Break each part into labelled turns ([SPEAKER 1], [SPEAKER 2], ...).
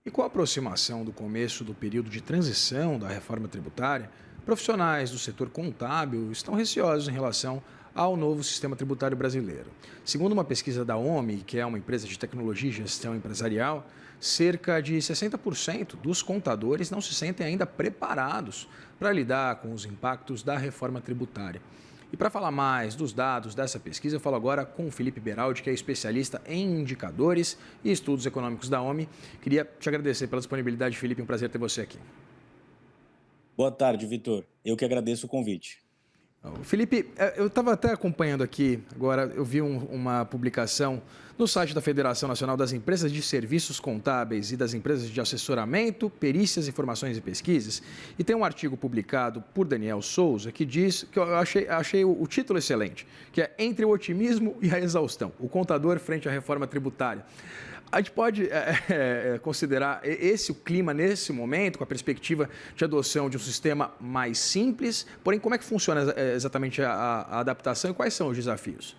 [SPEAKER 1] E com a aproximação do começo do período de transição da reforma tributária, profissionais do setor contábil estão receosos em relação ao novo sistema tributário brasileiro. Segundo uma pesquisa da OMI, que é uma empresa de tecnologia e gestão empresarial, cerca de 60% dos contadores não se sentem ainda preparados para lidar com os impactos da reforma tributária. E para falar mais dos dados dessa pesquisa, eu falo agora com o Felipe Beraldi, que é especialista em indicadores e estudos econômicos da OMI. Queria te agradecer pela disponibilidade, Felipe, um prazer ter você aqui.
[SPEAKER 2] Boa tarde, Vitor. Eu que agradeço o convite.
[SPEAKER 1] Felipe, eu estava até acompanhando aqui, agora eu vi uma publicação no site da Federação Nacional das Empresas de Serviços Contábeis e das Empresas de Assessoramento, Perícias, Informações e Pesquisas, e tem um artigo publicado por Daniel Souza que diz, que eu achei o título excelente, que é Entre o Otimismo e a Exaustão, o contador frente à reforma tributária. A gente pode considerar esse o clima nesse momento, com a perspectiva de adoção de um sistema mais simples, porém, como é que funciona exatamente a adaptação e quais são os desafios?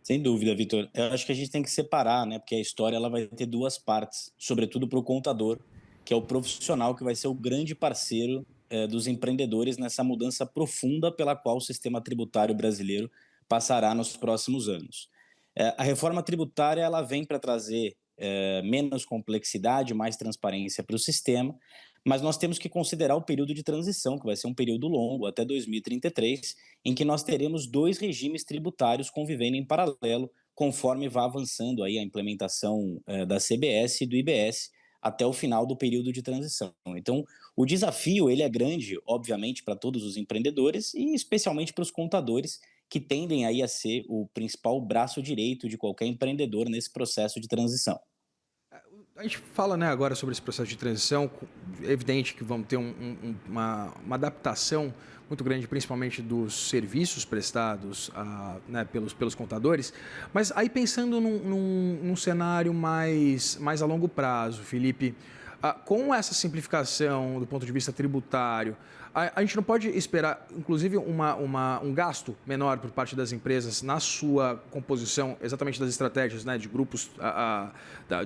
[SPEAKER 2] Sem dúvida, Vitor. Eu acho que a gente tem que separar, né? Porque a história ela vai ter duas partes, sobretudo para o contador, que é o profissional que vai ser o grande parceiro dos empreendedores nessa mudança profunda pela qual o sistema tributário brasileiro passará nos próximos anos. A reforma tributária ela vem para trazer menos complexidade, mais transparência para o sistema, mas nós temos que considerar o período de transição, que vai ser um período longo, até 2033, em que nós teremos dois regimes tributários convivendo em paralelo, conforme vá avançando aí a implementação da CBS e do IBS até o final do período de transição. Então, o desafio ele é grande, obviamente, para todos os empreendedores e especialmente para os contadores, que tendem aí a ser o principal braço direito de qualquer empreendedor nesse processo de transição.
[SPEAKER 1] A gente fala, né, agora sobre esse processo de transição, é evidente que vamos ter uma adaptação muito grande, principalmente dos serviços prestados né, pelos contadores, mas aí pensando num cenário mais a longo prazo, Felipe, com essa simplificação do ponto de vista tributário, a gente não pode esperar, inclusive, um gasto menor por parte das empresas na sua composição, exatamente das estratégias, né, de grupos,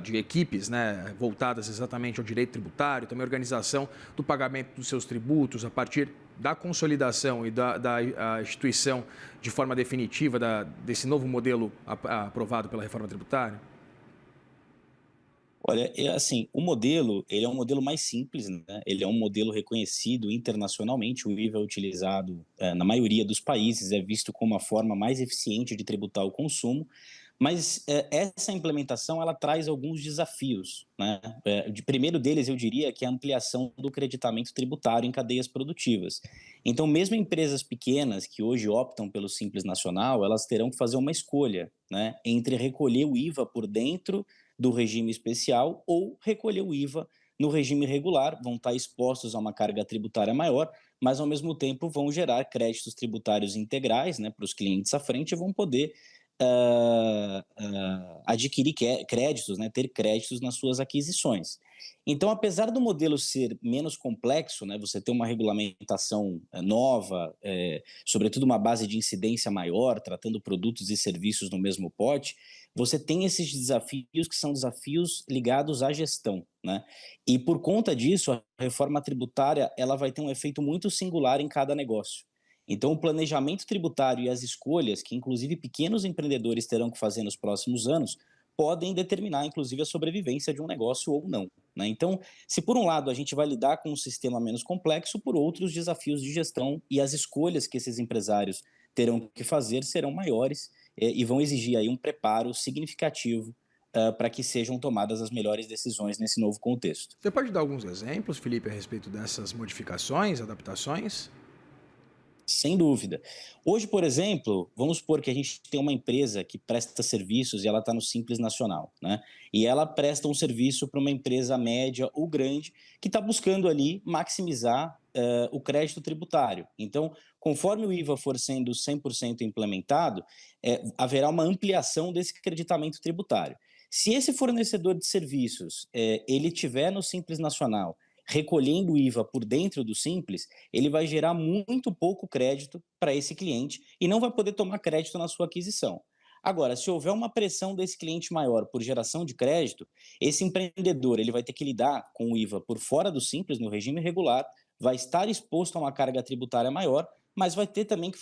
[SPEAKER 1] de equipes, né, voltadas exatamente ao direito tributário, também a organização do pagamento dos seus tributos a partir da consolidação e da instituição de forma definitiva desse novo modelo aprovado pela reforma tributária?
[SPEAKER 2] Olha, é assim, o modelo, ele é um modelo mais simples, né? Ele é um modelo reconhecido internacionalmente, o IVA é utilizado na maioria dos países, é visto como a forma mais eficiente de tributar o consumo, mas essa implementação, ela traz alguns desafios, né? De primeiro deles, eu diria que é a ampliação do creditamento tributário em cadeias produtivas. Então, mesmo empresas pequenas que hoje optam pelo Simples Nacional, elas terão que fazer uma escolha, né, entre recolher o IVA por dentro do regime especial ou recolher o IVA no regime regular, vão estar expostos a uma carga tributária maior, mas ao mesmo tempo vão gerar créditos tributários integrais, né, para os clientes à frente e vão poder adquirir créditos, né, ter créditos nas suas aquisições. Então, apesar do modelo ser menos complexo, né, você ter uma regulamentação nova, sobretudo uma base de incidência maior, tratando produtos e serviços no mesmo pote, você tem esses desafios que são desafios ligados à gestão, né? E por conta disso, a reforma tributária ela vai ter um efeito muito singular em cada negócio. Então, o planejamento tributário e as escolhas que, inclusive, pequenos empreendedores terão que fazer nos próximos anos podem determinar, inclusive, a sobrevivência de um negócio ou não, né? Então, se por um lado a gente vai lidar com um sistema menos complexo, por outros desafios de gestão e as escolhas que esses empresários terão que fazer serão maiores e vão exigir aí um preparo significativo para que sejam tomadas as melhores decisões nesse novo contexto.
[SPEAKER 1] Você pode dar alguns exemplos, Felipe, a respeito dessas modificações, adaptações?
[SPEAKER 2] Sem dúvida. Hoje, por exemplo, vamos supor que a gente tem uma empresa que presta serviços e ela está no Simples Nacional, né? E ela presta um serviço para uma empresa média ou grande que está buscando ali maximizar o crédito tributário. Então, conforme o IVA for sendo 100% implementado, haverá uma ampliação desse creditamento tributário. Se esse fornecedor de serviços ele tiver no Simples Nacional recolhendo o IVA por dentro do Simples, ele vai gerar muito pouco crédito para esse cliente e não vai poder tomar crédito na sua aquisição. Agora, se houver uma pressão desse cliente maior por geração de crédito, esse empreendedor ele vai ter que lidar com o IVA por fora do Simples, no regime regular, vai estar exposto a uma carga tributária maior, mas vai ter também que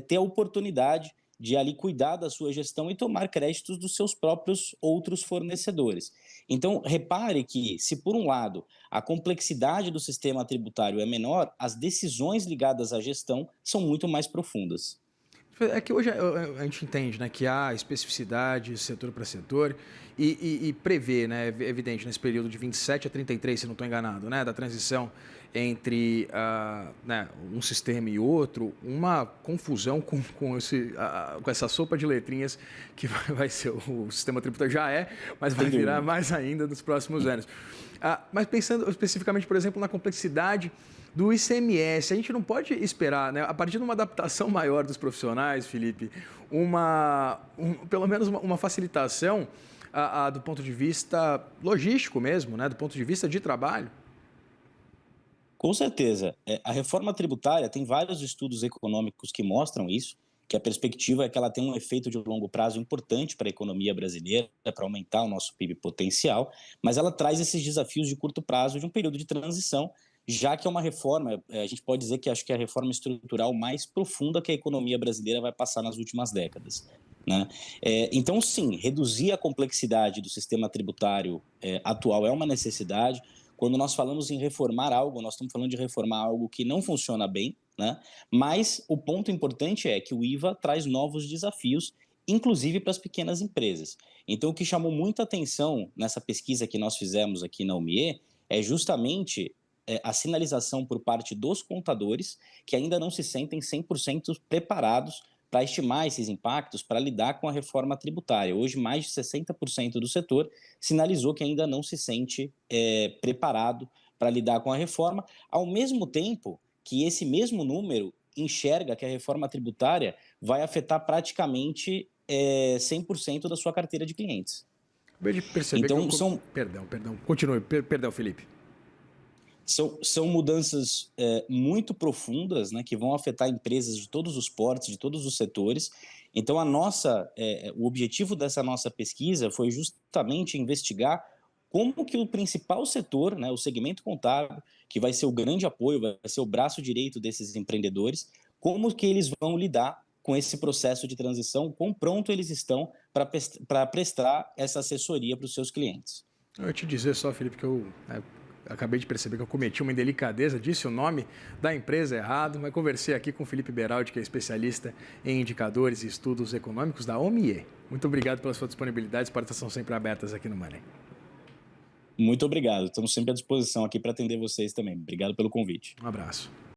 [SPEAKER 2] ter a oportunidade de ali cuidar da sua gestão e tomar créditos dos seus próprios outros fornecedores. Então, repare que, se por um lado a complexidade do sistema tributário é menor, as decisões ligadas à gestão são muito mais profundas.
[SPEAKER 1] É que hoje a gente entende, né, que há especificidade setor para setor e prevê, né, é evidente, nesse período de 27 a 33, se não estou enganado, né, da transição entre né, um sistema e outro, uma confusão com essa sopa de letrinhas que vai ser o sistema tributário. Já é, mas vai virar mais ainda nos próximos anos. Mas pensando especificamente, por exemplo, na complexidade do ICMS, a gente não pode esperar, né, a partir de uma adaptação maior dos profissionais, Felipe, pelo menos uma facilitação do ponto de vista logístico mesmo, né, do ponto de vista de trabalho?
[SPEAKER 2] Com certeza. A reforma tributária tem vários estudos econômicos que mostram isso, que a perspectiva é que ela tem um efeito de longo prazo importante para a economia brasileira, para aumentar o nosso PIB potencial, mas ela traz esses desafios de curto prazo de um período de transição, já que é uma reforma, a gente pode dizer que acho que é a reforma estrutural mais profunda que a economia brasileira vai passar nas últimas décadas. Né? Então, sim, reduzir a complexidade do sistema tributário atual é uma necessidade. Quando nós falamos em reformar algo, nós estamos falando de reformar algo que não funciona bem, né? Mas o ponto importante é que o IVA traz novos desafios, inclusive para as pequenas empresas. Então, o que chamou muita atenção nessa pesquisa que nós fizemos aqui na UMIE é justamente a sinalização por parte dos contadores que ainda não se sentem 100% preparados para estimar esses impactos, para lidar com a reforma tributária. Hoje, mais de 60% do setor sinalizou que ainda não se sente preparado para lidar com a reforma, ao mesmo tempo que esse mesmo número enxerga que a reforma tributária vai afetar praticamente 100% da sua carteira de clientes.
[SPEAKER 1] Acabei de perceber
[SPEAKER 2] então,
[SPEAKER 1] que
[SPEAKER 2] são...
[SPEAKER 1] Perdão. Continue. Perdão, Felipe.
[SPEAKER 2] São mudanças muito profundas, né, que vão afetar empresas de todos os portes, de todos os setores. Então, o objetivo dessa nossa pesquisa foi justamente investigar como que o principal setor, né, o segmento contábil, que vai ser o grande apoio, vai ser o braço direito desses empreendedores, como que eles vão lidar com esse processo de transição, quão pronto eles estão para prestar essa assessoria para os seus clientes.
[SPEAKER 1] Eu ia te dizer só, Felipe, que eu acabei de perceber que eu cometi uma indelicadeza, disse o nome da empresa errado, mas conversei aqui com o Felipe Beraldi, que é especialista em indicadores e estudos econômicos da OMIE. Muito obrigado pela sua disponibilidade, as portas estão sempre abertas aqui no Money.
[SPEAKER 2] Muito obrigado, estamos sempre à disposição aqui para atender vocês também. Obrigado pelo convite.
[SPEAKER 1] Um abraço.